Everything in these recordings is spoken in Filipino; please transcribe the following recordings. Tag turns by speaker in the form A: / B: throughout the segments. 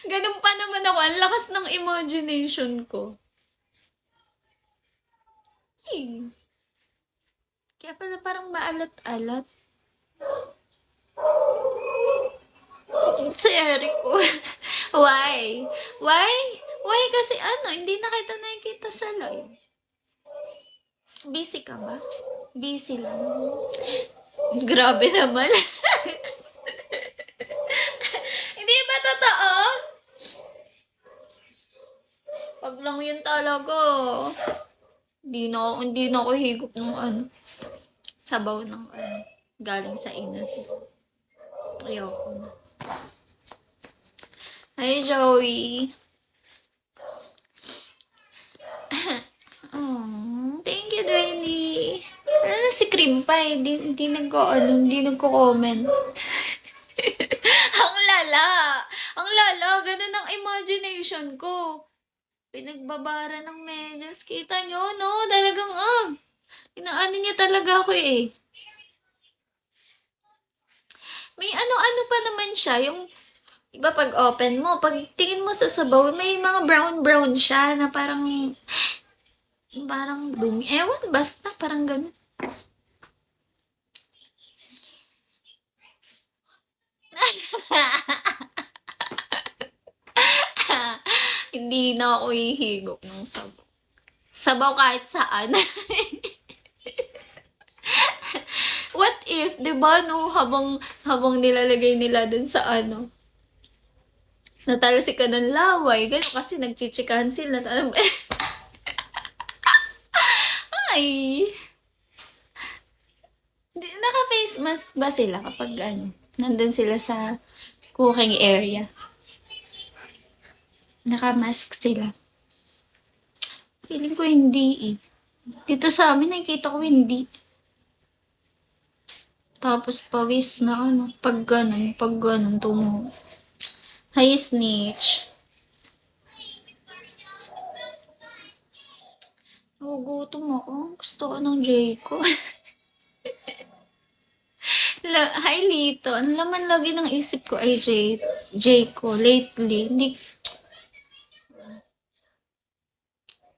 A: Ganun pa naman ako. Ang lakas ng imagination ko. Eh. Kaya pala parang maalat-alat. Si Erico. Why? Why? Why? Kasi hindi na kita nakikita sa live. Busy ka ba? Busy lang. Grabe naman. Hindi ba totoo? Pag lang yun talaga. Hindi na ako higop ng sabaw ng galing sa inas. Ayoko na. Hi, Joey. Oh, thank you, Dwayne. Ano na si Cream Pie? Hindi nagko-comment. Ang lala! Ang lala! Ganun ang imagination ko. Pinagbabara ng medyas. Kita nyo, no? Talagang, inaano niya talaga ako eh. May ano-ano pa naman siya. Yung, iba pag open mo, pag tingin mo sa sabaw, may mga brown-brown siya na parang dumi. Ewan, basta parang ganun. Hindi na ako hihigop ng sabaw. Sabaw kahit saan. What if, di ba, no, habang nilalagay nila dun sa natalsi ka ng laway, gano'n kasi nagchichikahan sila. Ay! Naka-face mask ba sila kapag nandun sila sa cooking area? Naka-mask sila. Feeling ko hindi eh. Dito sa amin, nakikita ko hindi. Tapos pawis na pag ganun, tungo. Hi, snitch. Nagugutom ako. Gusto ko ng Jayco. Hi, Lito. Ang laman lagi ng isip ko ay Jayco. Lately, hindi.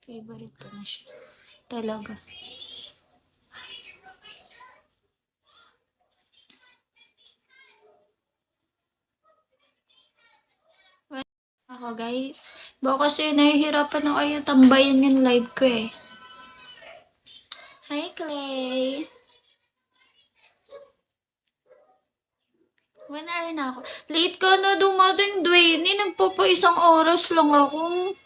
A: Favorite ko na siya. Talaga. Ako guys, baka kasi nahihirapan na kayo tambayan yung live ko eh. Hi Clay! 1 hour na ako. Late ka na dumating, Dwayne. Nagpapa 1 oras lang ako.